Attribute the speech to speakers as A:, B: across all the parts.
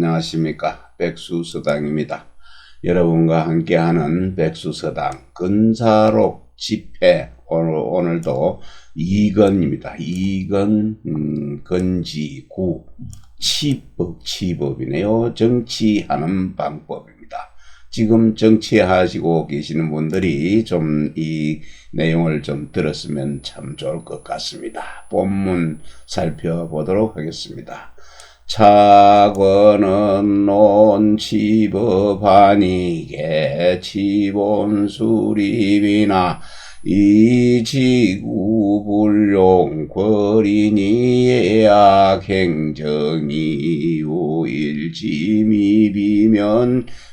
A: 안녕하십니까. 백수서당입니다. 여러분과 함께하는 백수서당 근사록 집회 오늘도 이건입니다. 이건 건지구 치법이네요. 정치하는 방법입니다. 지금 정치하시고 계시는 분들이 좀 이 내용을 좀 들었으면 참 좋을 것 같습니다. 본문 살펴보도록 하겠습니다. 차권은 논치법하니게 치본수립이나 이지구불용 권리니 예약행정이 우일지미비면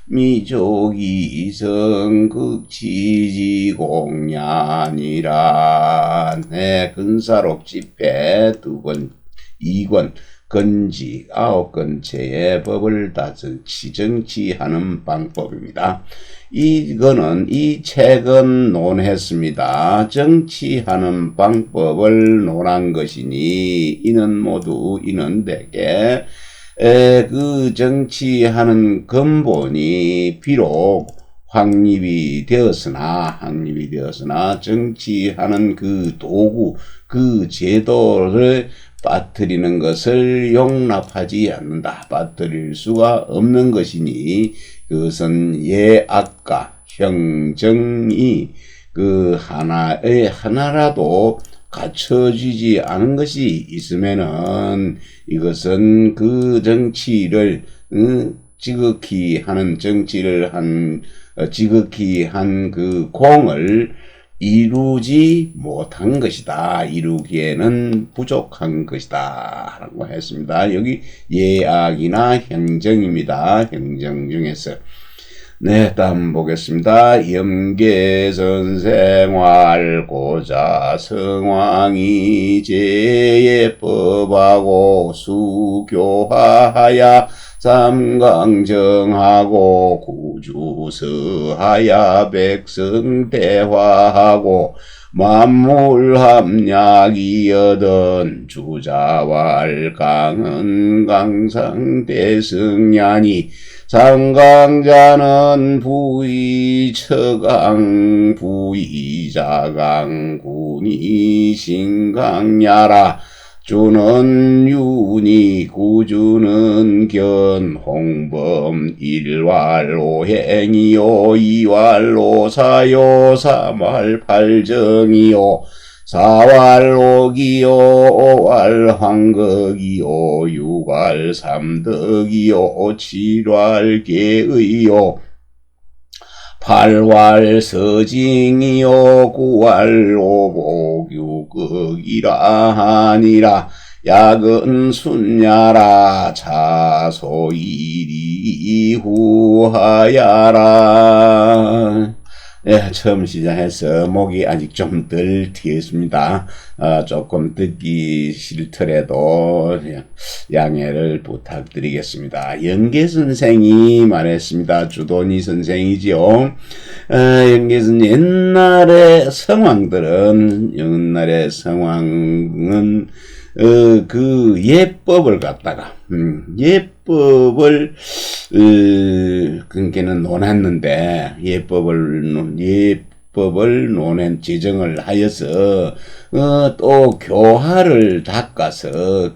A: 미족이성극지지공야니라. 네, 근사록 집회 2권 건지 9건째의 법을 다 정치하는 방법입니다. 이거는 이 책은 논했습니다. 정치하는 방법을 논한 것이니 이는 대개 그 정치하는 근본이 비록 확립이 되었으나 정치하는 그 도구, 그 제도를 빠뜨리는 것을 용납하지 않는다. 빠뜨릴 수가 없는 것이니 그것은 예악과 형정이 그 하나라도 갖춰지지 않은 것이 있으면은 이것은 그 정치를 지극히 하는 지극히 한 그 공을 이루지 못한 것이다. 이루기에는 부족한 것이다. 라고 했습니다. 여기 예악이나 형정입니다. 형정 중에서. 네, 다음 보겠습니다. 염계선생활고자 성왕이 제예법하고 수교하야 삼강정하고 구주서하야 백성대화하고 만물합약이여던 주자왈강은 강상대승야니 상강자는 부의처강 부의자강 군이 신강야라. 주는 윤이 구주는 견홍범 일왈오행이요 이왈오사요 삼왈팔정이요 사왈오기요 오왈황극이요 육왈삼덕이요 칠왈계의요 팔왈서징이요 구왈오복유극이라 하니라. 약은 순야라 차소일이 후하야라. 네, 처음 시작해서 목이 아직 좀 덜 튀었습니다. 조금 듣기 싫더라도 양해를 부탁드리겠습니다. 연계 선생이 말했습니다. 주돈이 선생이지요. 연계 선생 옛날의 성왕은 그 예법을 갖다가 예법을 그게는 논했는데 예법을 논한 지정을 하여서 또 교화를 닦아서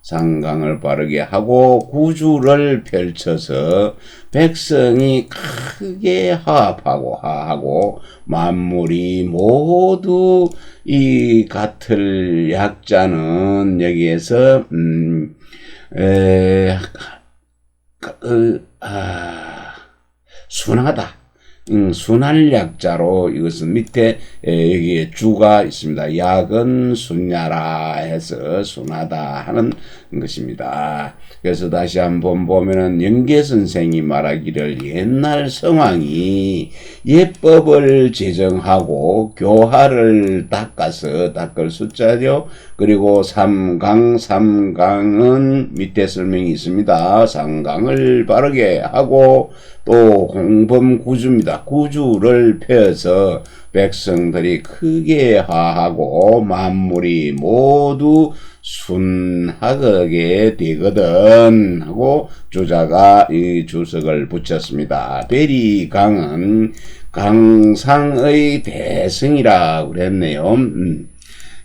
A: 상강을 바르게 하고 구주를 펼쳐서 백성이 크게 화합하고 만물이 모두 이 같을 약자는 여기에서 순하다. 순할 약자로 이것은 밑에 여기에 주가 있습니다. 약은 순야라 해서 순하다 하는 것입니다. 그래서 다시 한번 보면은 연계 선생이 말하기를 옛날 성왕이 예법을 제정하고 교화를 닦을 숫자죠. 그리고 삼강은 밑에 설명이 있습니다. 삼강을 바르게 하고 또 공범구주입니다. 우주를 펴서 백성들이 크게 화하고 만물이 모두 순하게 되거든 하고 주자가 이 주석을 붙였습니다. 베리강은 강상의 대성이라 그랬네요.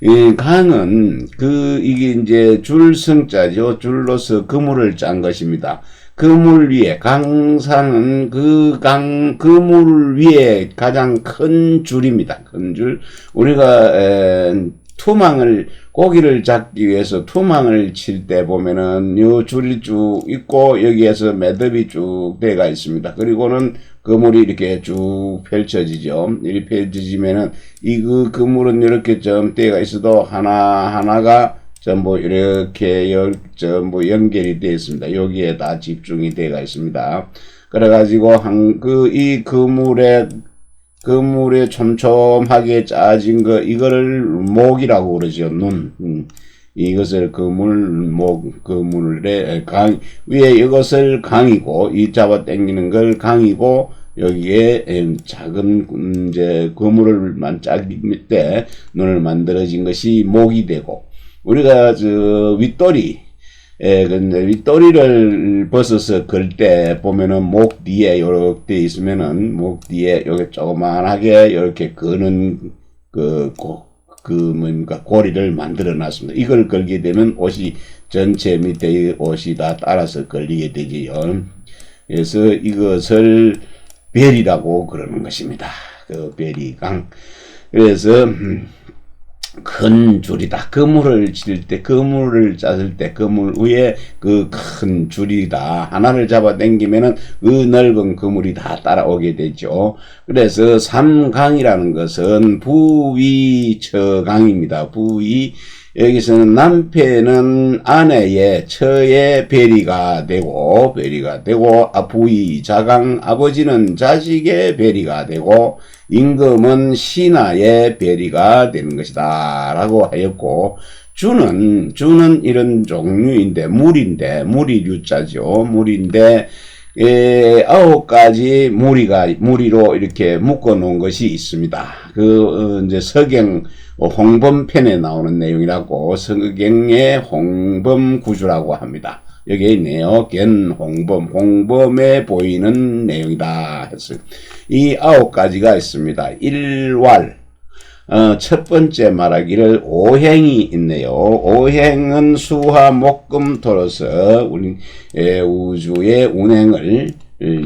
A: 이 강은 이게 이제 줄성자죠. 줄로서 그물을 짠 것입니다. 그물 위에 강산은 그 물 위에 가장 큰 줄입니다. 큰 줄. 우리가 고기를 잡기 위해서 투망을 칠 때 보면은 요 줄이 쭉 있고 여기에서 매듭이 쭉 돼가 있습니다. 그리고는 그물이 이렇게 쭉 펼쳐지죠. 이렇게 펼쳐지면은 그물은 이렇게 좀 때가 있어도 하나하나가 전부 이렇게 전부 연결이 되어 있습니다. 여기에 다 집중이 되어 있습니다. 그래가지고 이 그물에 촘촘하게 짜진 이거를 목이라고 그러죠. 이것을 그물에 위에 이것을 강이고, 이 잡아 당기는 걸 강이고, 여기에 작은 이제 그물을 짜기 때 눈을 만들어진 것이 목이 되고, 우리가 근데 윗도리를 벗어서 걸 때 보면은 목 뒤에 요렇게 있으면은 목 뒤에 여기 조그만하게 이렇게 거는 뭔가 고리를 만들어 놨습니다. 이걸 걸게 되면 옷이 전체 밑에 옷이 다 따라서 걸리게 되지요. 그래서 이것을 벨이라고 그러는 것입니다. 벨이강. 그래서 큰 줄이다. 그물을 짰을 때 그물 위에 큰 줄이다. 하나를 잡아 당기면은 넓은 그물이 다 따라오게 되죠. 그래서 삼강이라는 것은 부위처강입니다. 여기서는 남편은 아내의 처의 배리가 되고 부위자강 아버지는 자식의 배리가 되고 임금은 신하의 배리가 되는 것이다 라고 하였고, 주는 이런 종류인데 물이 유자죠. 물인데 9가지 무리로 이렇게 묶어 놓은 것이 있습니다. 이제 서경 홍범편에 나오는 내용이라고, 서경의 홍범구주라고 합니다. 여기에 있네요. 홍범에 보이는 내용이다 했어요. 이 9가지가 있습니다. 일왈, 첫 번째 말하기를 오행이 있네요. 오행은 수화 목금 토로서 우주의 운행을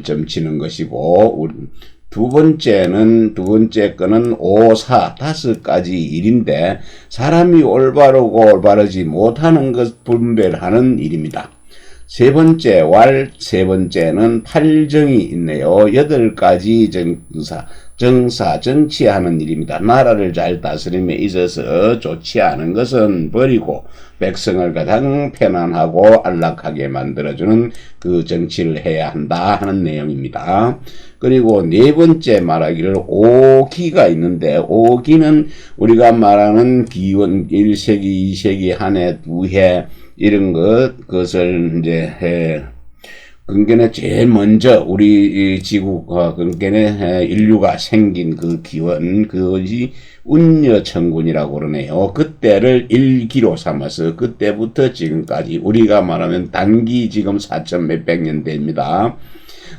A: 점치는 것이고, 두 번째 거는 오사, 5가지 일인데, 사람이 올바르고 올바르지 못하는 것 분별하는 일입니다. 세 번째는 팔정이 있네요. 8가지 정치하는 일입니다. 나라를 잘 다스림에 있어서 좋지 않은 것은 버리고 백성을 가장 편안하고 안락하게 만들어주는 정치를 해야 한다 하는 내용입니다. 그리고 네 번째 말하기를 오기가 있는데, 오기는 우리가 말하는 기원 1세기, 2세기, 한 해, 2해 이런 그것을 이제 근간에 제일 먼저 우리 지구 근간에 인류가 생긴 기원, 그것이 운여천군이라고 그러네요. 그때를 1기로 삼아서 그때부터 지금까지 우리가 말하면 단기 지금 4천 몇백 년 됩니다.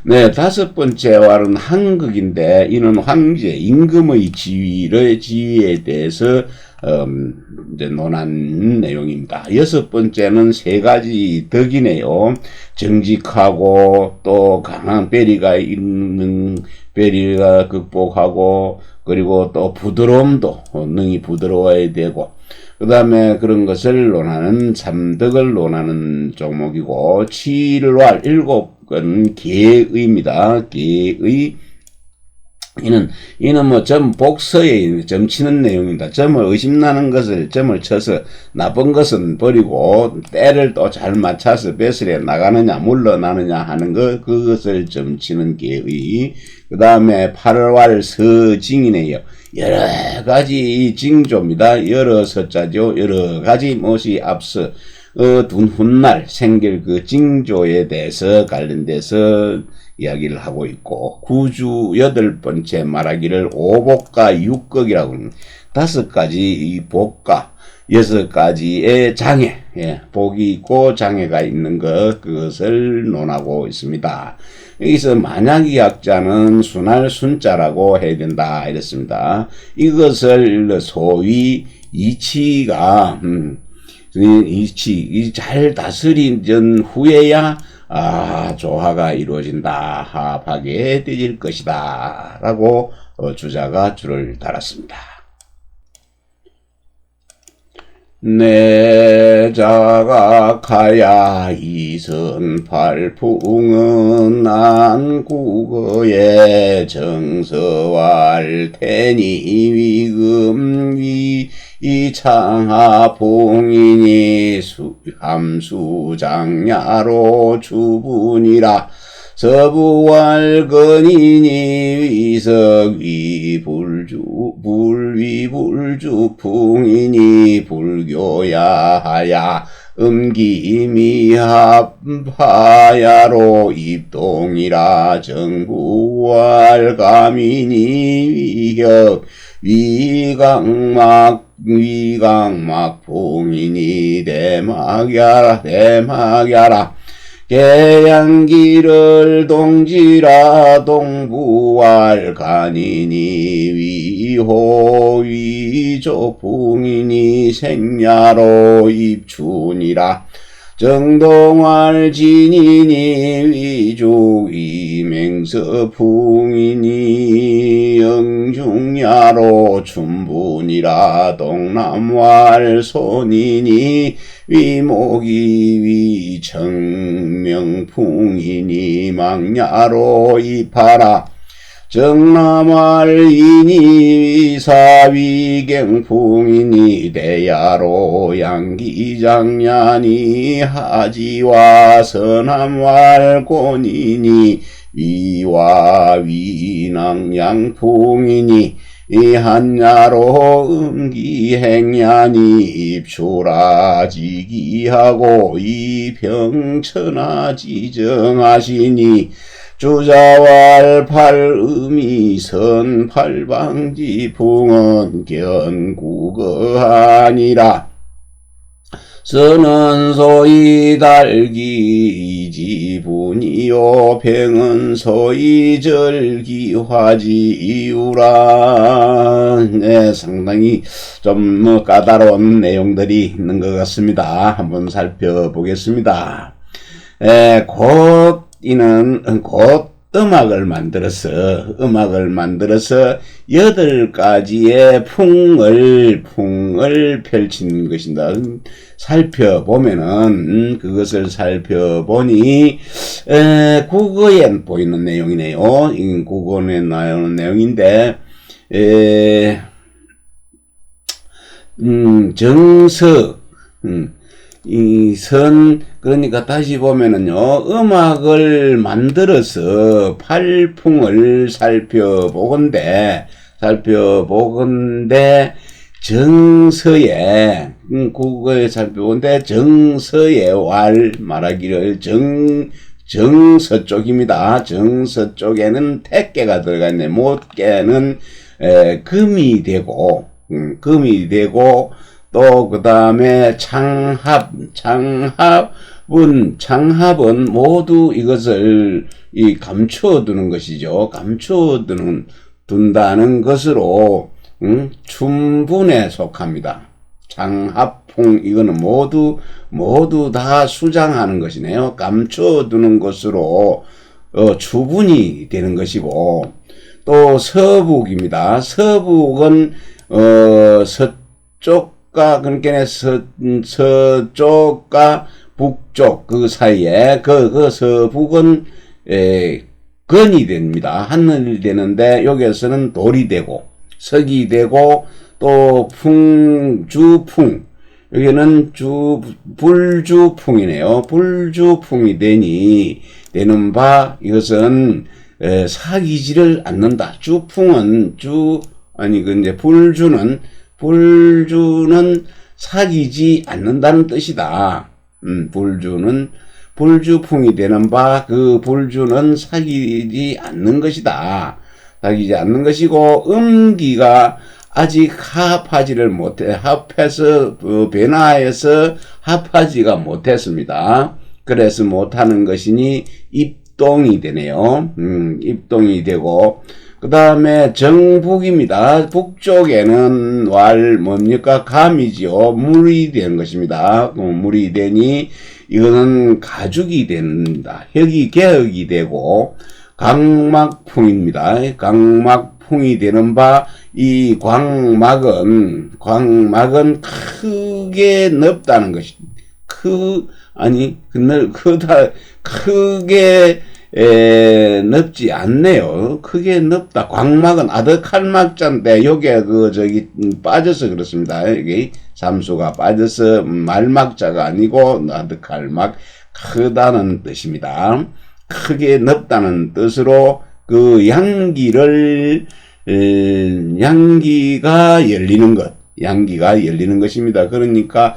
A: 네, 5번째 말은 한극인데, 이는 황제 임금의 지위에 대해서 이제 논한 내용입니다. 6번째는 3가지 덕이네요. 정직하고 또 강한 배리가 극복하고, 그리고 또 부드러움도 능히 부드러워야 되고, 그 다음에 그런 것을 논하는 3덕을 논하는 종목이고, 7왈 7건 계의입니다. 계의. 이는 복서에 점치는 내용입니다. 점을 의심나는 것을 점을 쳐서 나쁜 것은 버리고 때를 또 잘 맞춰서 배설해 나가느냐 물러나느냐 하는 그것을 점치는 계의. 그 다음에 8왈 서징이네요. 여러 가지 징조입니다. 여러 서자죠. 여러 가지 무엇이 앞서 훗날 생길 그 징조에 대해서 관련돼서 이야기를 하고 있고, 구주 8번째 말하기를 오복과 육극이라고 합니다. 5가지 이 복과 6가지의 장애, 복이 있고 장애가 있는 그것을 논하고 있습니다. 여기서 만약의학자는 순할 순자라고 해야 된다 이랬습니다. 이것을 소위 이치가 이치 잘 다스린 전 후에야 조화가 이루어진다, 합하게 되질 것이다 라고 주자가 줄을 달았습니다. 내자가 가야 이선팔풍은 난국어의 정서왈 테니 위금위 이창하봉이니 함수장야로 주분이라 서부왈건이니 위석위 불주풍이니 불교야하야 음기미합하야로 입동이라 정부왈가미니 위협 위강막풍이니 대막야라 계양기를 동지라 동부왈간이니 위호위조풍이니 생야로 입춘이라 정동왈진이니 위주위맹서풍이니 영중야로 춘분이라 동남왈손이니 위목이 위청명풍이니 망야로 입하라 정남할이니 위사위경풍이니 대야로 양기장냐니 하지와 서남왈곤이니 위와 위낭양풍이니 이 한야로 음기행야니 입초라지기하고 이병천하지정하시니 주자왈팔음이선 팔방지풍은 견국어하니라 선은 소위 달기 지분이요 병은 소위 절기화지이유라. 네, 상당히 좀 까다로운 내용들이 있는 것 같습니다. 한번 살펴보겠습니다. 곧 음악을 만들어서 8가지의 풍을 펼친 것입니다. 살펴보면은, 그것을 살펴보니, 국어에 보이는 내용이네요. 국어에 나오는 내용인데, 정서, 그러니까 다시 보면은요, 음악을 만들어서 팔풍을 살펴보건대, 국어에 살펴보건대, 정서에 말하기를 정서 쪽입니다. 정서 쪽에는 택개가 들어가 있네. 못개는, 금이 되고, 또 그 다음에 창합은 모두 이것을 감춰두는 것이죠. 둔다는 것으로 춘분에 속합니다. 창합풍 이거는 모두 다 수장하는 것이네요. 감춰두는 것으로 추분이 되는 것이고, 또 서북입니다. 서북은 그러니까 서쪽과 북쪽 그 사이에 그 서북은 건이 됩니다. 하늘이 되는데 여기에서는 돌이 되고 석이 되고 또 주풍 여기는 불주풍이네요. 불주풍이 되는 바 이것은 사귀지를 않는다. 주풍은 불주는 사귀지 않는다는 뜻이다. 불주풍이 되는 바 그 불주는 사귀지 않는 것이다. 사귀지 않는 것이고 음기가 아직 합하지를 못해 합해서 변화해서 합하지가 못했습니다. 그래서 못하는 것이니 입동이 되네요. 입동이 되고 그 다음에 정북입니다. 북쪽에는 뭡니까? 감이지요. 물이 되는 것입니다. 물이 되니 이거는 가죽이 된다. 혁이 개혁이 되고 광막풍입니다. 광막풍이 되는 바 이 광막은 크게 넓다는 것이 크게 넓지 않네요. 크게 넓다. 광막은 아득칼막자인데 요게 빠져서 그렇습니다. 여기 삼수가 빠져서 말막자가 아니고 아득칼막 크다는 뜻입니다. 크게 넓다는 뜻으로 그 양기가 열리는 것입니다. 그러니까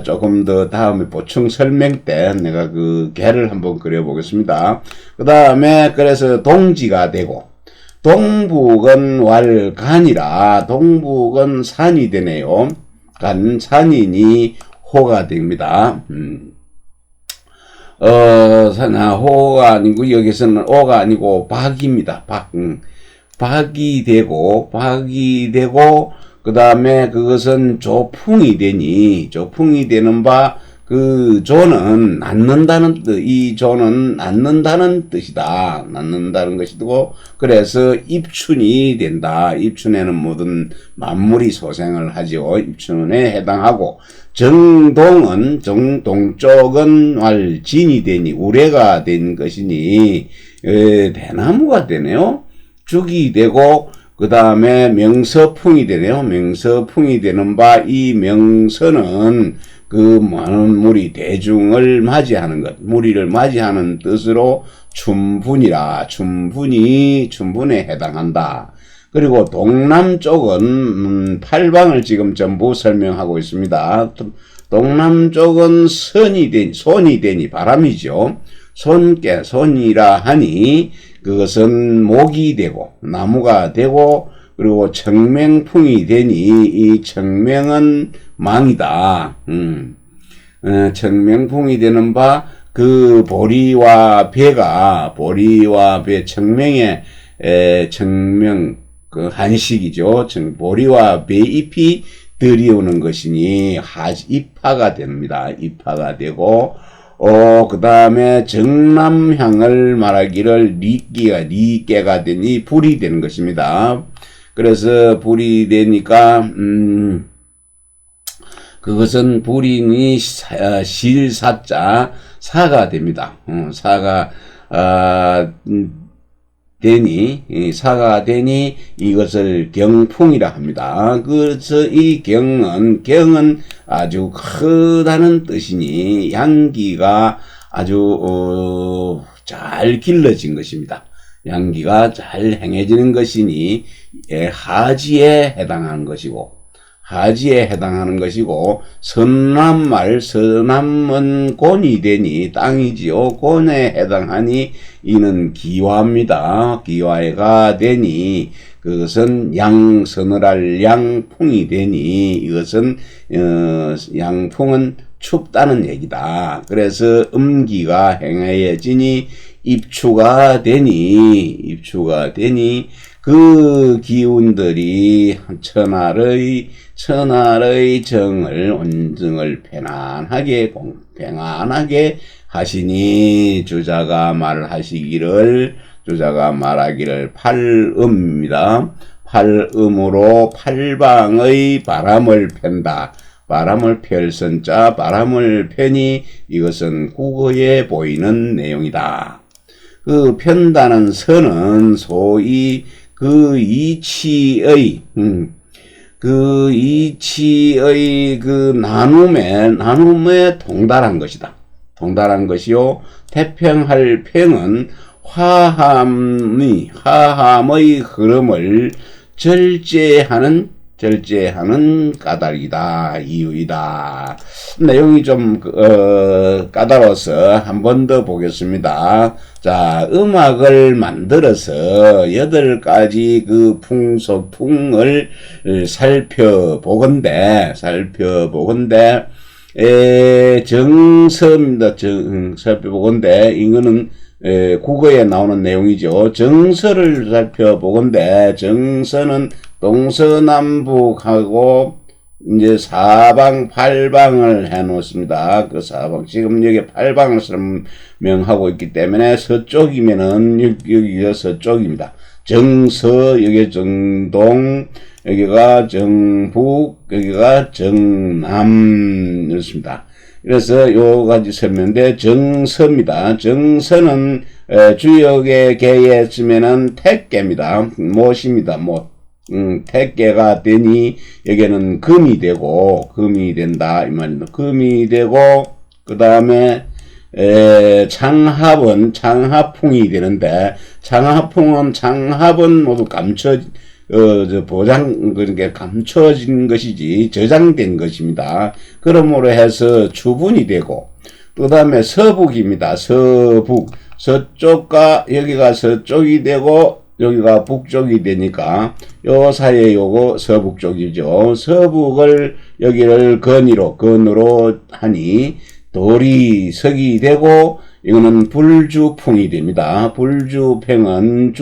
A: 조금 더 다음에 보충 설명 때 내가 그 개를 한번 그려보겠습니다. 그 다음에 그래서 동지가 되고 동북은 간이라 동북은 산이 되네요. 산이니 호가 됩니다. 호가 아니고 여기서는 오가 아니고 박입니다. 박이 되고 그 다음에 그것은 조풍이 되는 바 그 조는 낳는다는 뜻, 이 조는 낳는다는 뜻이다. 낳는다는 것이고 그래서 입춘이 된다. 입춘에는 모든 만물이 소생을 하죠. 입춘에 해당하고 정동쪽은 진이 되니 우레가 된 것이니 대나무가 되네요. 죽이 되고 그 다음에 명서풍이 되네요. 명서풍이 되는 바 이 명서는 그 많은 무리 대중을 맞이하는 것, 무리를 맞이하는 뜻으로 춘분에 해당한다. 그리고 동남쪽은 팔방을 지금 전부 설명하고 있습니다. 동남쪽은 손이 되니 바람이죠. 손이라 하니 그것은 목이 되고 나무가 되고 그리고 청명풍이 되니 이 청명은 망이다. 청명풍이 되는 바 그 보리와 배 청명의 청명 그 한식이죠. 보리와 배 잎이 들이오는 것이니 입하가 됩니다. 입하가 되고 그 다음에 정남향을 말하기를 리깨가 되니 불이 되는 것입니다. 그래서 불이 되니까 그것은 불이니 실사자 사가 됩니다. 사가 되니 이것을 경풍이라 합니다. 그래서 이 경은 아주 크다는 뜻이니 양기가 아주 잘 길러진 것입니다. 양기가 잘 행해지는 것이니 하지에 해당하는 것이고 선남은 곤이 되니 땅이지요. 곤에 해당하니 이는 기와입니다. 기와가 되니 그것은 서늘할 양풍이 되니 이것은 양풍은 춥다는 얘기다. 그래서 음기가 행해지니 입추가 되니 그 기운들이 천하의 온정을 편안하게 하시니 주자가 말하기를 팔음입니다. 팔음으로 팔방의 바람을 편다. 바람을 펼선자 바람을 펴니 이것은 국어에 보이는 내용이다. 그 편다는 선은 소위 그 이치의 그 나눔에 동달한 것이다. 동달한 것이요. 태평할 평은 화함의 흐름을 절제하는 절제하는 까닭이다, 이유이다. 내용이 좀 까다로워서 한 번 더 보겠습니다. 자, 음악을 만들어서 8가지 그 풍속풍을 살펴보건대 정서입니다. 살펴보건대 이거는 국어에 나오는 내용이죠. 정서를 살펴보건대 정서는 동서남북하고 이제 사방 팔방을 해 놓습니다. 그 사방 지금 여기 팔방을 설명하고 있기 때문에 서쪽이면은 여기가 서쪽입니다. 정서 여기 정동 여기가 정북 여기가 정남 이렇습니다. 그래서 요가지 설명인데 정서입니다. 정서는 주역의 개에 쓰면은 택개입니다. 못입니다. 못. 택개가 되니 여기는 금이 된다 이 말입니다. 금이 되고 그 다음에 창합은 창합풍이 되는데 창합은 모두 그러니까 감춰진 것이지 저장된 것입니다. 그러므로 해서 추분이 되고 그 다음에 서북입니다. 서북 서쪽과 여기가 서쪽이 되고 여기가 북쪽이 되니까 요 사이에 요거 서북쪽이죠. 서북을 여기를 건으로 하니 돌이 석이 되고 이거는 불주풍이 됩니다. 불주팽은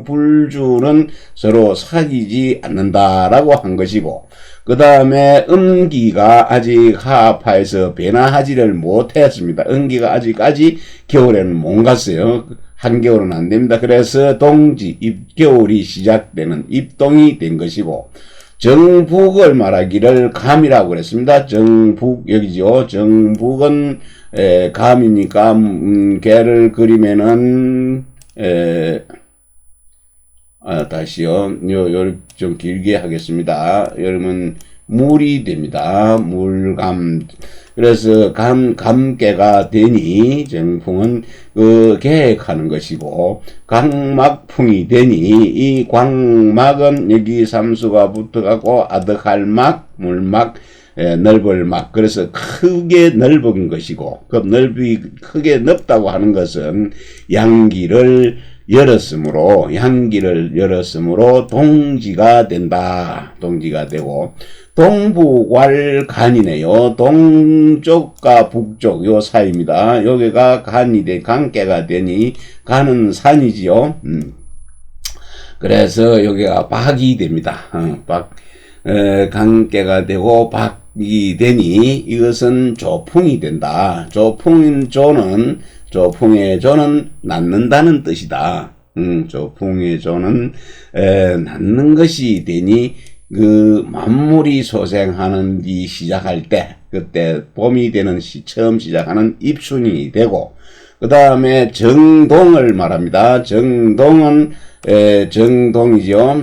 A: 불주는 서로 사귀지 않는다라고 한 것이고 그 다음에 음기가 아직 하파에서 변화하지를 못했습니다. 음기가 아직까지 겨울에는 못 갔어요. 한겨울은 안 됩니다. 그래서 입겨울이 시작되는 입동이 된 것이고 정북을 말하기를 감이라고 그랬습니다. 정북 여기죠. 정북은 감이니까 개를 그리면은 다시요. 좀 길게 하겠습니다. 여러분 물이 됩니다. 물감. 그래서 감개가 되니 정풍은 계획하는 것이고 광막풍이 되니 이 광막은 여기 삼수가 붙어갖고 아득할막, 물막, 넓을막. 그래서 크게 넓은 것이고 크게 넓다고 하는 것은 양기를 열었으므로 동지가 된다. 동지가 되고 동북왈간이네요. 동쪽과 북쪽 요 사이입니다. 여기가 강계가 되니 간은 산이지요. 그래서 여기가 박이 됩니다. 강계가 되고 박이 되니 이것은 조풍이 된다. 조풍의 조는 낳는다는 뜻이다. 조풍의 조는 낳는 것이 되니 그 만물이 소생하는 이 시작할 때 그때 봄이 되는 처음 시작하는 입순이 되고 그 다음에 정동을 말합니다. 정동은 정동이죠.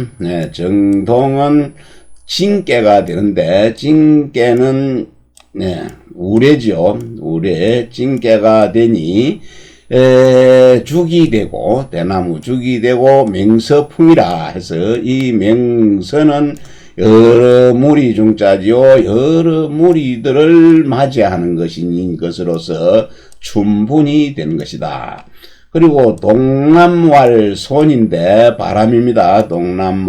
A: 정동은 징계가 되는데 징계는 우레죠. 우레 징계가 되니 죽이 되고 대나무 죽이 되고 맹서풍이라 해서 이 맹서는 여러 무리 중자지요. 여러 무리들을 맞이하는 것이니 것으로서 춘분이 된 것이다. 그리고 동남왈 손인데 바람입니다. 동남은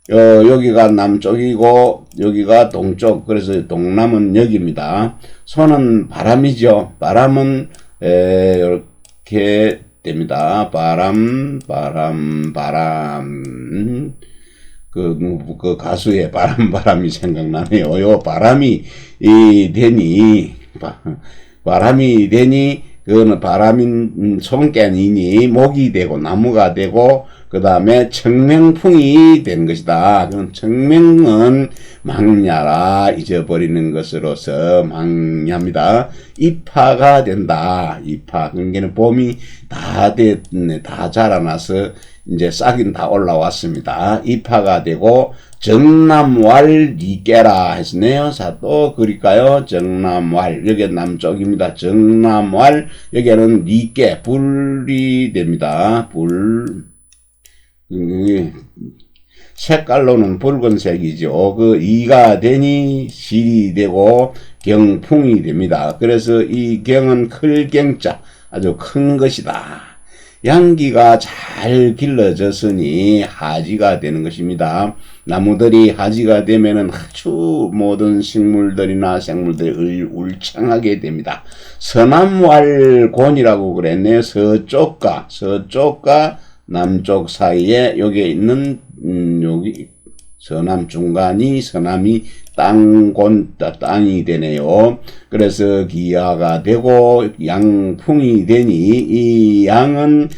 A: 여기가 남쪽이고 여기가 동쪽. 그래서 동남은 여기입니다. 손은 바람이죠. 바람은 이렇게 됩니다. 바람. 그 가수의 바람이 생각나네요. 요 바람이 되니 그거는 바람인 손꽹이니 목이 되고 나무가 되고 그 다음에 청명풍이 된 것이다. 그럼 청명은 망냐라 잊어버리는 것으로서 망냐입니다. 입하가 된다. 입하. 그러니까 봄이 다 자라나서 이제 싹이 다 올라왔습니다. 입하가 되고 정남왈 이깨라 했네요. 자, 또 그릴까요? 정남왈. 여기 남쪽입니다. 정남왈. 여기는 이깨 불이 됩니다. 색깔로는 붉은색이죠. 그 이가 되니 실이 되고 경풍이 됩니다. 그래서 이 경은 클경자, 아주 큰 것이다. 양기가 잘 길러졌으니 하지가 되는 것입니다. 나무들이 하지가 되면은 아주 모든 식물들이나 생물들이 울창하게 됩니다. 서남왈곤이라고 그랬네요. 서쪽과 남쪽 사이에 여기에 있는 여기 서남 중간이 서남이 땅이 되네요. 그래서 기하가 되고 양풍이 되니 이 양은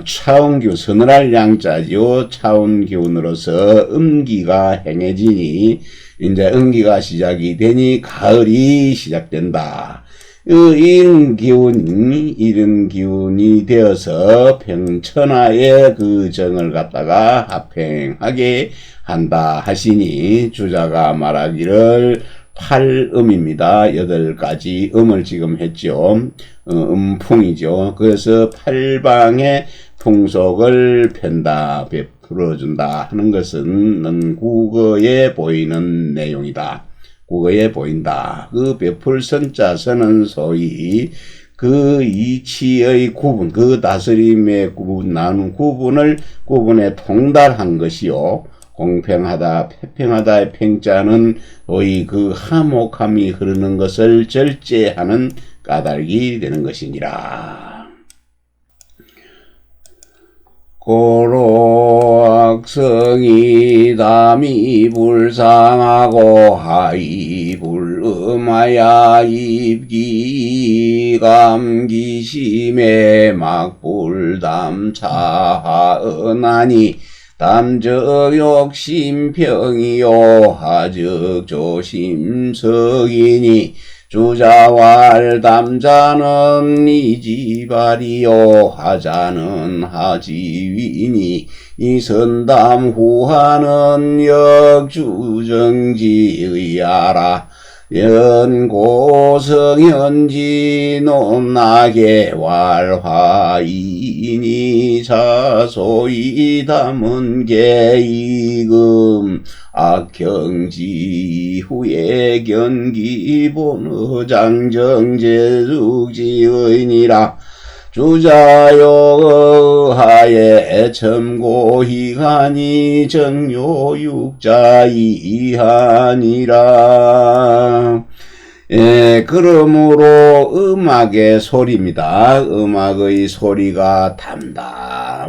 A: 차운기운, 서늘할 양자죠. 차운기운으로서 음기가 행해지니 이제 음기가 시작이 되니 가을이 시작된다. 이런 기운이 되어서 평천하에 그 정을 갖다가 합행하게 한다 하시니 주자가 말하기를 8음입니다. 8가지 음을 지금 했죠. 음풍이죠. 그래서 8방의 풍속을 편다, 베풀어준다 하는 것은 국어에 보이는 내용이다. 국어에 보인다. 그 베풀선자서는 소위 그 이치의 구분, 그 다스림의 나눈 구분에 통달한 것이요. 공평하다, 태평하다의 평자는 소위 그 화목함이 흐르는 것을 절제하는 까닭이 되는 것이니라. 고로 악성이 담이 불상하고 하이 불음하야 입기 감기심에 막불담 차하은하니 담적 욕심평이요 하적 조심석이니 주자왈 담자는 이지발이요 하자는 하지위니 이선담 후하는 역주정지의하라 연고성현지 논나게 왈화이니 자소이 담은 계이금 악경지 후에 견기본의장정제숙지의니라 주자요하에 첨고희하니 정요육자이하니라. 그러므로 음악의 소리입니다. 음악의 소리가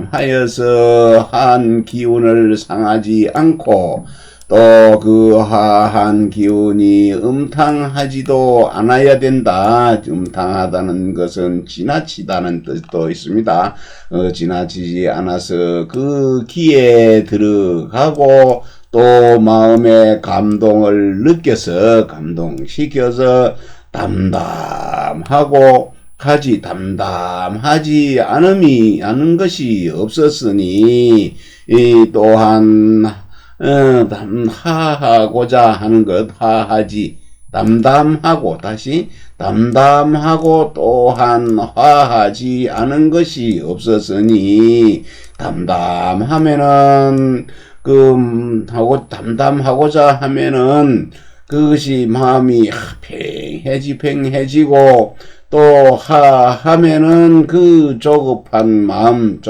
A: 담담하여서 한 기운을 상하지 않고 또 그 하한 기운이 음탕하지도 않아야 된다. 음탕하다는 것은 지나치다는 뜻도 있습니다. 지나치지 않아서 그 기에 들어가고 또 마음의 감동을 느껴서 감동시켜서 담담하지 않은 것이 없었으니 이 또한 하하고자 하는 것 하하지 담담하고 또한 화하지 않은 것이 없었으니 담담하면은 담담하고자 하면은 그것이 마음이 팽해지고 또 하면은 그 조급한 마음이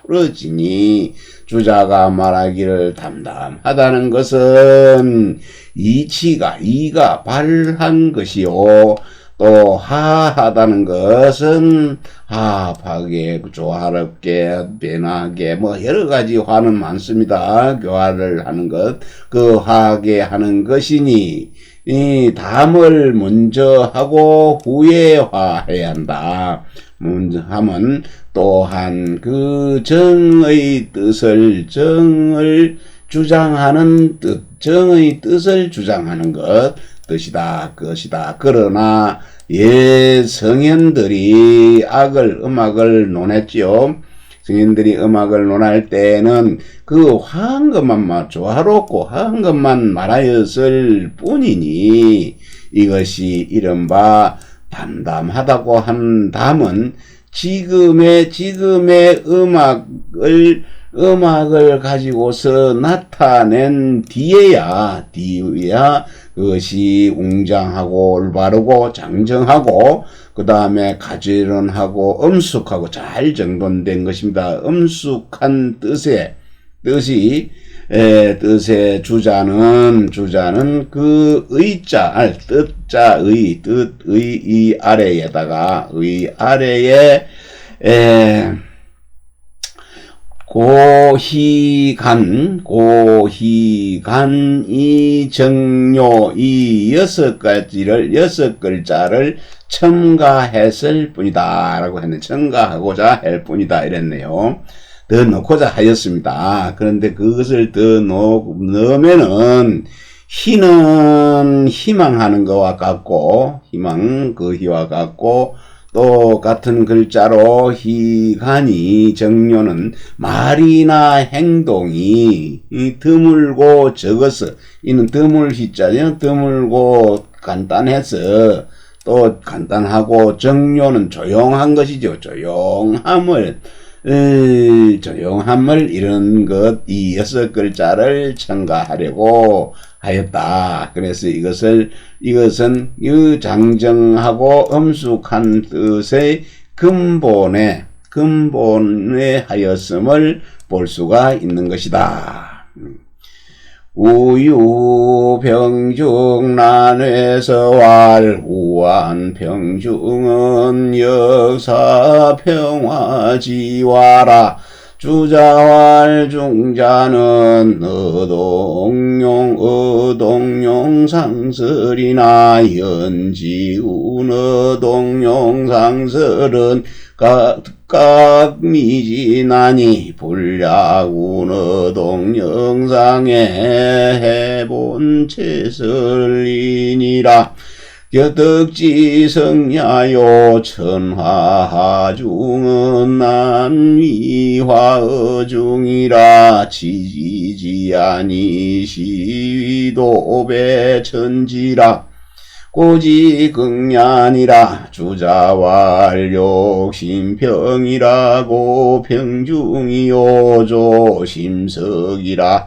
A: 풀어지니 주자가 말하기를 담담하다는 것은 이가 발한 것이요. 또 하하다는 것은 합하게 조화롭게 변하게 여러 가지 화는 많습니다. 교화를 하는 것, 그 화하게 하는 것이니 이 담을 먼저 하고 후에 화해야 한다. 먼저 하면 또한 그 정의 뜻을 주장하는 것이다. 그러나 성현들이 음악을 논했지요. 성현들이 음악을 논할 때는 그 화한 것만 조화롭고 화한 것만 말하였을 뿐이니 이것이 이른바 담담하다고 한 담은 지금의 음악을 가지고서 나타낸 뒤에야 그것이 웅장하고 올바르고 장정하고 그 다음에 가지런하고 엄숙하고 잘 정돈된 것입니다. 엄숙한 뜻의 주자는 그 뜻의 이 아래에다가 아래에 고희간이 정료 이 6글자를 첨가했을 뿐이다 라고 했네. 첨가하고자 할 뿐이다 이랬네요. 더 넣고자 하였습니다. 그런데 그것을 더 넣으면은 희는 희망하는 것과 같고 희와 같고 또 같은 글자로 희간이 정료는 말이나 행동이 드물고 적어서 이는 드물 희자죠. 드물고 간단해서 또 간단하고 정료는 조용한 것이죠. 조용함을 이런 것 이 6글자를 첨가하려고 하였다. 그래서 이것은 이 장정하고 엄숙한 뜻의 근본에 하였음을 볼 수가 있는 것이다. 우유병중 난회서왈 우한병중은 역사평화지와라 주자왈 중자는 어동용 상설이나 연지운 어동용 상설은 각미지나니 불야운 어동영상에 해본 채설이니라 격덕지성야요 천하중은 난위화어중이라 지지지아니 시위도배천지라 고지극ஞ아니라 주자왈욕심평이라고 평중이요 조심석이라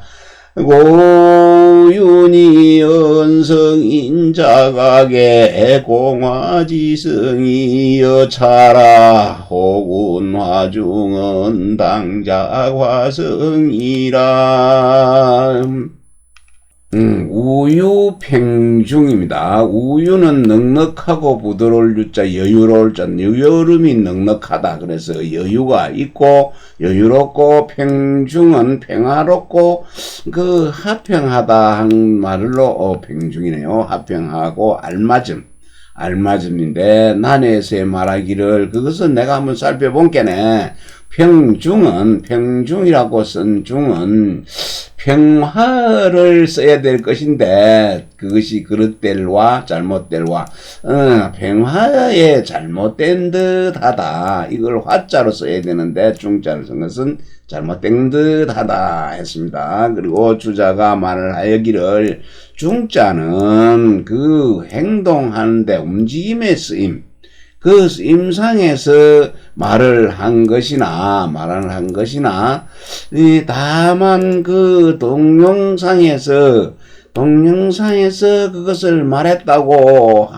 A: 고윤이 언성인자각에 공화지성이 여차라 혹은 화중은 당자화성이라 우유평중입니다. 우유는 넉넉하고 부드러울 유자, 여유로울 자, 여름이 넉넉하다. 그래서 여유가 있고 여유롭고 평중은 평화롭고 그 하평하다 한 말로 평중이네요. 하평하고 알맞음인데 난에서의 말하기를 그것은 내가 한번 살펴본 게네. 평중이라고 쓴 중은 평화를 써야 될 것인데 그것이 그릇될와 잘못될와 평화에 잘못된 듯하다. 이걸 화자로 써야 되는데 중자를 쓴 것은 잘못된 듯하다 했습니다. 그리고 주자가 말을 하여기를 중자는 그 행동하는데 움직임의 쓰임 그 쓰임상에서 말을 한 것이나 다만 그 동영상에서 그것을 말했다고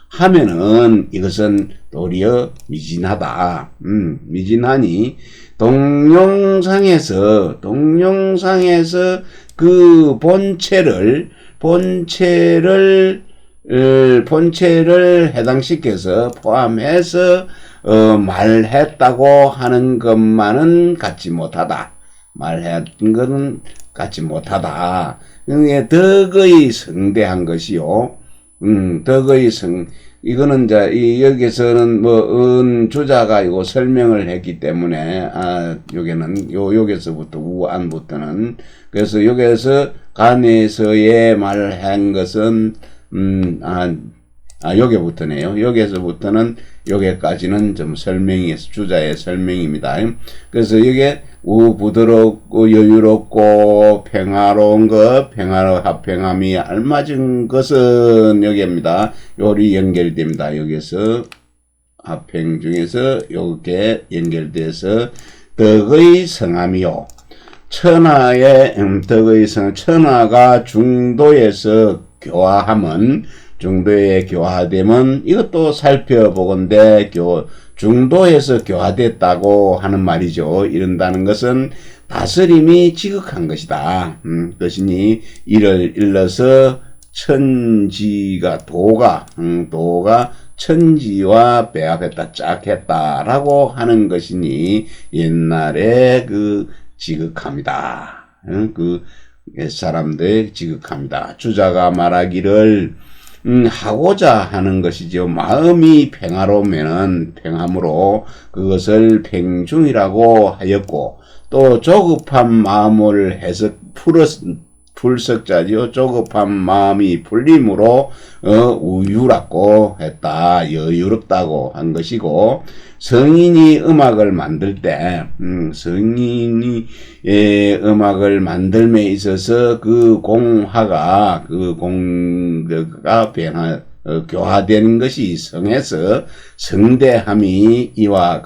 A: 하면은 이것은 도리어 미진하다. 미진하니 동영상에서 그 본체를 해당시켜서 포함해서 말했다고 하는 것만은 갖지 못하다. 말했던 것은 갖지 못하다. 덕의 성대한 것이요. 이거는 이제 여기서는 주자가 이거 설명을 했기 때문에 여기서부터 우안부터는 그래서 여기서 간에서의 말을 한 것은 여기부터네요. 여기에서부터는 여기까지는 좀 주자의 설명입니다. 그래서 여기에 부드럽고 여유롭고 평화로운 것, 합평함이 알맞은 것은 여기입니다. 요리 연결됩니다. 여기에서 합행 중에서 요게 연결돼서 덕의 성함이요. 천하의 덕의 성, 천하가 중도에서 교화하면, 중도에 교화되면 이것도 살펴보건대 중도에서 교화됐다고 하는 말이죠. 이런다는 것은 다스림이 지극한 것이다. 그것이니 이를 일러서 천지가 도가 천지와 배합했다, 짝했다라고 하는 것이니 옛날에 그 지극합니다. 그 옛사람들 지극합니다. 주자가 말하기를 하고자 하는 것이죠. 마음이 평화로우면은 평함으로 그것을 평중이라고 하였고, 또 조급한 마음을 해서 풀석자지요. 조급한 마음이 풀림으로 우유라고 했다. 여유롭다고 한 것이고, 성인이 음악을 만들 때 성인이 음악을 만들매 있어서 그 공화가 교화되는 것이 성에서 성대함이 이와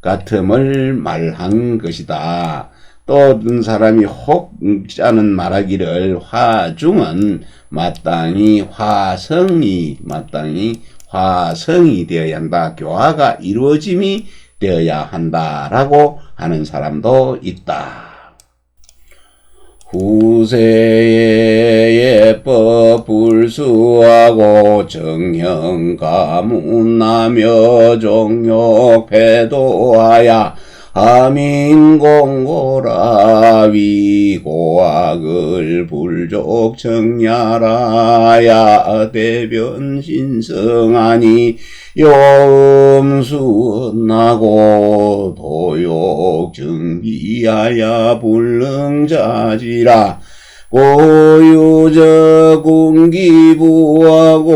A: 같음을 말한 것이다. 또 어떤 사람이 혹자는 말하기를 화중은 마땅히 화성이 되어야 한다. 교화가 이루어짐이 되어야 한다라고 하는 사람도 있다. 후세에 예법 불수하고 정형 가문하며 종욕 배도하야 하민공고라 위고악을 불족 정야라야 대변신성하니 용수언나고 도욕 정비하야 불능자지라 고유적 군기부하고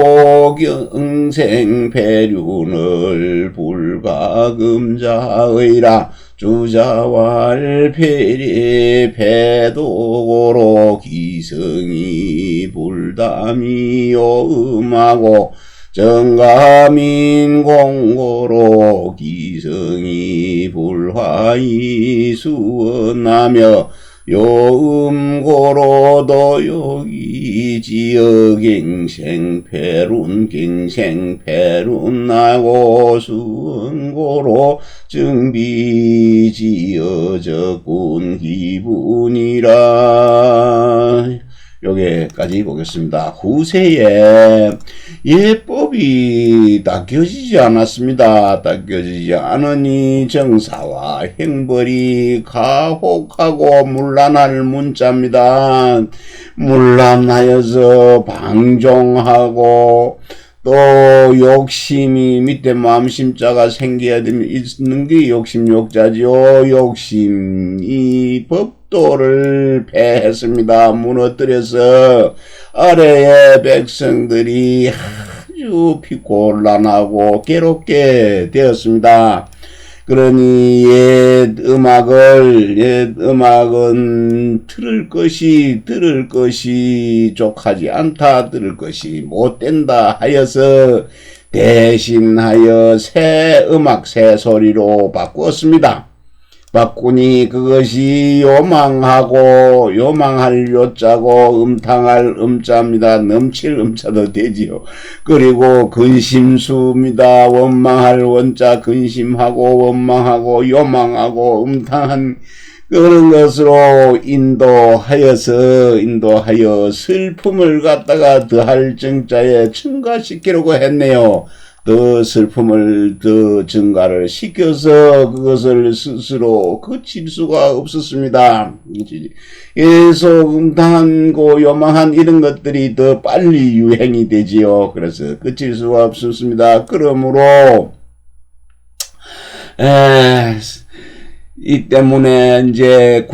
A: 경생패륜을 불가금자의라 주자왈 패리 패도고로 기성이 불담이 요음하고 정가민 공고로 기성이 불화이 수언하며 요음고로도 여기 지어 갱생패룬나고 수은고로 증비지어 적군 기분이라. 여기까지 보겠습니다. 후세에 예법이 닦여지지 않았습니다. 닦여지지 않으니 정사와 행벌이 가혹하고 문란할 문자입니다. 문란하여서 방종하고 또 욕심이 밑에 마음심자가 생겨야 있는 게 욕심욕자죠. 욕심이 법도를 폐했습니다. 무너뜨려서 아래의 백성들이 아주 피곤란하고 괴롭게 되었습니다. 그러니 옛 음악은 들을 것이 족하지 않다, 들을 것이 못된다 하여서 대신하여 새 음악, 새 소리로 바꾸었습니다. 바꾸니 그것이 요망할 요자고 음탕할 음자입니다. 넘칠 음자도 되지요. 그리고 근심수입니다. 원망할 원자 근심하고 원망하고 요망하고 음탕한 그런 것으로 인도하여 슬픔을 갖다가 더할 정자에 증가시키려고 했네요. 더 슬픔을 더 증가를 시켜서 그것을 스스로 그칠 수가 없었습니다. 계속 음탕하고 요망한 이런 것들이 더 빨리 유행이 되지요. 그래서 그칠 수가 없었습니다. 그러므로 이 때문에 이제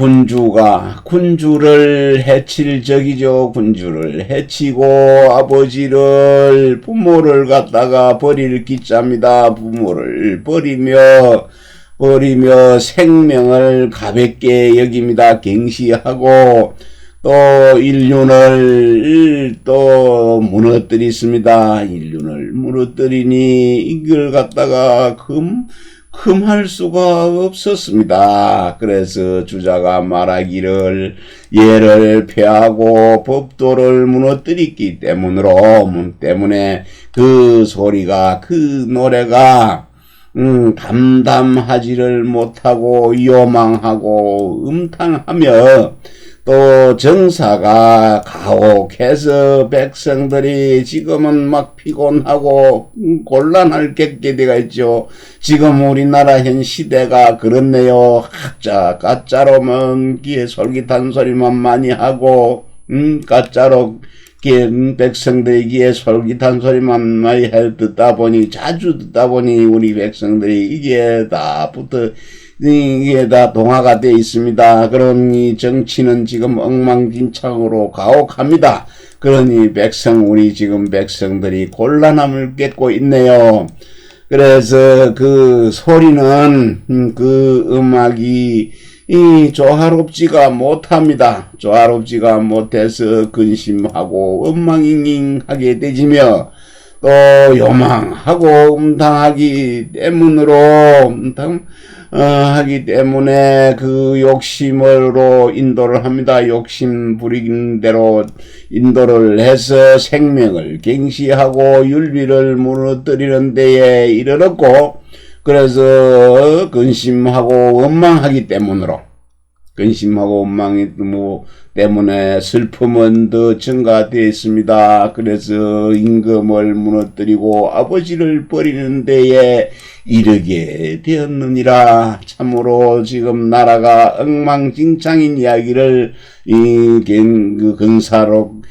A: 군주를 해칠 적이죠. 군주를 해치고 부모를 갖다가 버릴 기자입니다. 부모를 버리며 생명을 가볍게 여깁니다. 갱시하고 또 인륜을 또 무너뜨리습니다. 인륜을 무너뜨리니 이걸 갖다가 금할 수가 없었습니다. 그래서 주자가 말하기를 예를 폐하고 법도를 무너뜨렸기 때문에 그 소리가 그 노래가 담담하지를 못하고 요망하고 음탕하며 또 정사가 가혹해서 백성들이 지금은 막 피곤하고 곤란할 게 되가 있죠. 지금 우리나라 현 시대가 그렇네요. 가짜로만 귀에 솔깃한 소리만 많이 하고 가짜로 백성들이 귀에 솔깃한 소리만 많이 자주 듣다 보니 우리 백성들이 이게 다 동화가 되어 있습니다. 그러니 정치는 지금 엉망진창으로 가혹합니다. 그러니 우리 지금 백성들이 곤란함을 겪고 있네요. 그래서 그 소리는 그 음악이 조화롭지가 못합니다. 조화롭지가 못해서 근심하고 엉망잉잉하게 되지며 또 요망하고 음탕하기 때문에 그 욕심으로 인도를 합니다. 욕심 부리는 대로 인도를 해서 생명을 갱시하고 율비를 무너뜨리는 데에 이르렀고, 그래서 근심하고 원망하기 때문에 슬픔은 더 증가되었습니다. 그래서 임금을 무너뜨리고 아버지를 버리는 데에 이르게 되었느니라. 참으로 지금 나라가 엉망진창인 이야기를 그 근사록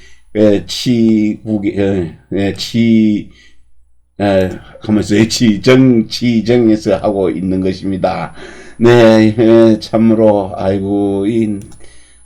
A: 지정에서 하고 있는 것입니다. 네, 참으로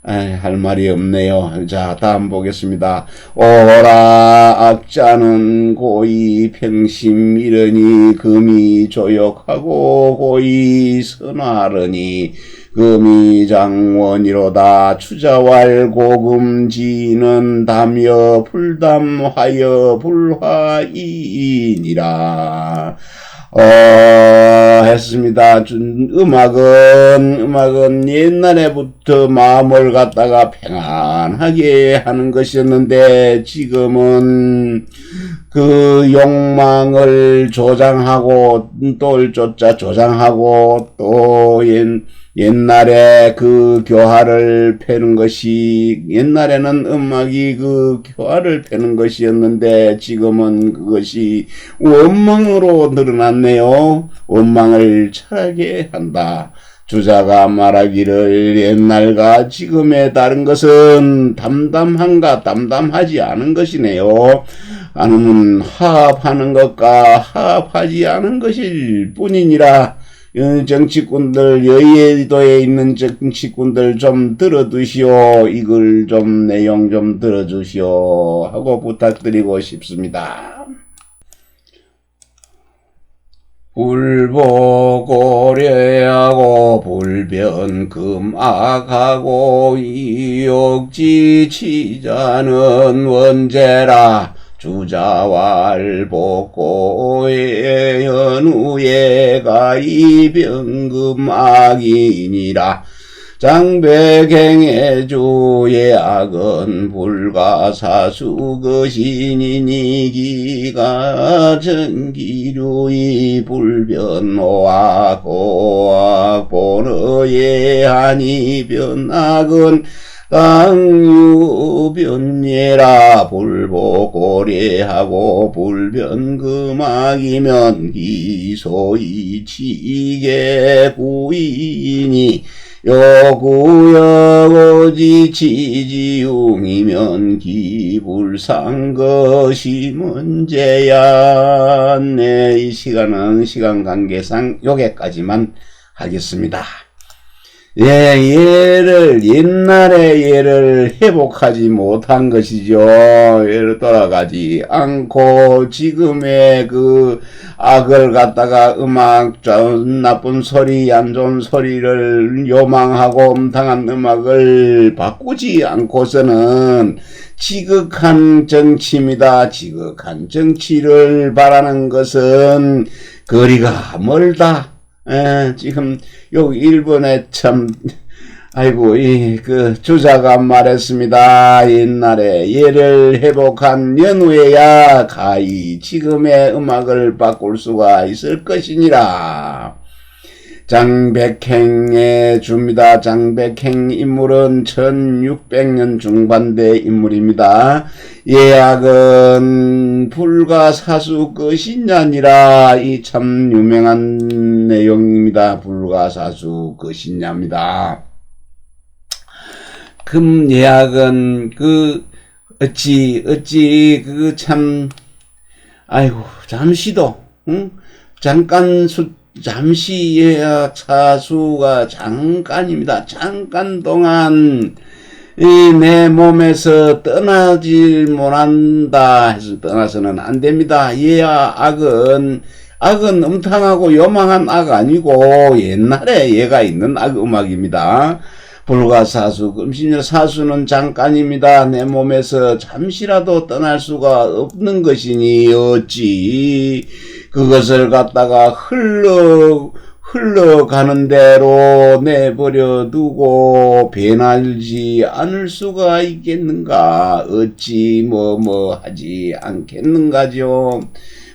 A: 할 말이 없네요. 자, 다음 보겠습니다. 오라 악자는 고이 평심 이르니 금이 조역하고 고이 선하르니 금이 장원이로다. 추자왈 고금지는 담여 불담하여 불화이니라. 했습니다. 음악은 옛날에부터 마음을 갖다가 평안하게 하는 것이었는데, 지금은 그 욕망을 조장하고, 또 쫓아 조장하고, 또 옛날에 그 교화를 패는 것이, 옛날에는 음악이 그 교화를 패는 것이었는데, 지금은 그것이 원망으로 늘어났네요. 원망을 철하게 한다. 주자가 말하기를 옛날과 지금의 다른 것은 담담하지 않은 것이네요. 아니면 화합하는 것과 화합하지 않은 것일 뿐이니라. 정치꾼들, 여의도에 있는 정치꾼들 좀 들어두시오. 이걸 좀 내용 좀 들어주시오 하고 부탁드리고 싶습니다. 불보고려하고 불변금악하고 이욕지치자는 원제라. 주자왈복고의 연우예가 이병금악이니라. 장백행의 주의 악은 불가사수 거신이니 기가 전기류의 불변호와 고악 본어의 한이 변악은 강유변예라. 불보고래하고 불변금악이면 기소이 치계 구이니 여구여고지 치지용이면 기불상 것이 문제야. 네, 이 시간은 시간 관계상 여기까지만 하겠습니다. 옛날에 얘를 회복하지 못한 것이죠. 얘를 돌아가지 않고 지금의 그 악을 갖다가 나쁜 소리, 안 좋은 소리를 요망하고 음탕한 음악을 바꾸지 않고서는 지극한 정치입니다. 지극한 정치를 바라는 것은 거리가 멀다. 지금 여기 일본에 참 아이고 그 주자가 말했습니다. 옛날에 얘를 회복한 연후에야 가히 지금의 음악을 바꿀 수가 있을 것이니라. 장백행에 줍니다. 장백행 인물은 1600년 중반대 인물입니다. 예약은 불가사수 것이냐니라. 이 참 유명한 내용입니다. 불가사수 것이냐입니다. 금 예약은 어찌 그 참 아이고 잠시도 잠시 예약 사수가 잠깐입니다. 잠깐 동안 내 몸에서 떠나질 못한다 해서 떠나서는 안 됩니다. 악은 음탕하고 요망한 악 아니고 옛날에 얘가 있는 악 음악입니다. 불가사수, 금신여 사수는 잠깐입니다. 내 몸에서 잠시라도 떠날 수가 없는 것이니 어찌 그것을 갖다가 흘러가는 대로 내버려 두고 변하지 않을 수가 있겠는가? 어찌 하지 않겠는가죠?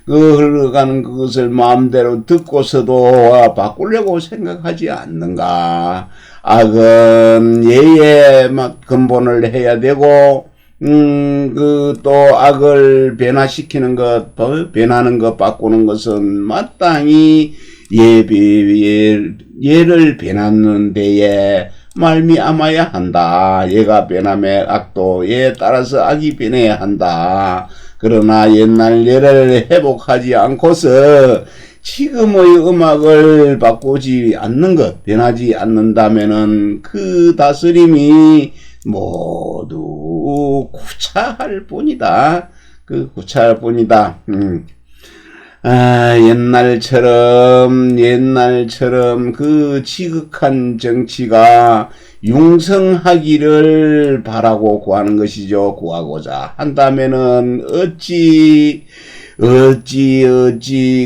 A: 그 흘러가는 그것을 마음대로 듣고서도 바꾸려고 생각하지 않는가? 악은 예의 근본을 해야 되고, 또 악을 변화시키는 것, 변하는 것, 바꾸는 것은 마땅히 예를 변하는 데에 말미암아야 한다. 얘가 변함에 악도 얘에 따라서 악이 변해야 한다. 그러나 옛날 예를 회복하지 않고서 지금의 음악을 바꾸지 않는 것, 변하지 않는다면은 그 다스림이 모두 구차할 뿐이다. 구차할 뿐이다. 옛날처럼 그 지극한 정치가 융성하기를 바라고 구하는 것이죠. 구하고자 한다면은 어찌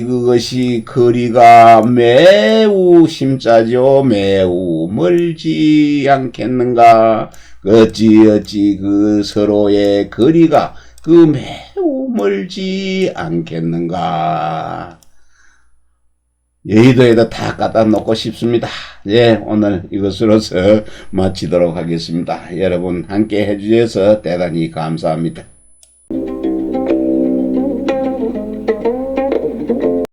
A: 그것이 거리가 매우 심짜죠. 매우 멀지 않겠는가. 어찌 그 서로의 거리가 매우 멀지 않겠는가. 여의도에다 다 갖다 놓고 싶습니다. 예, 오늘 이것으로서 마치도록 하겠습니다. 여러분 함께 해주셔서 대단히 감사합니다.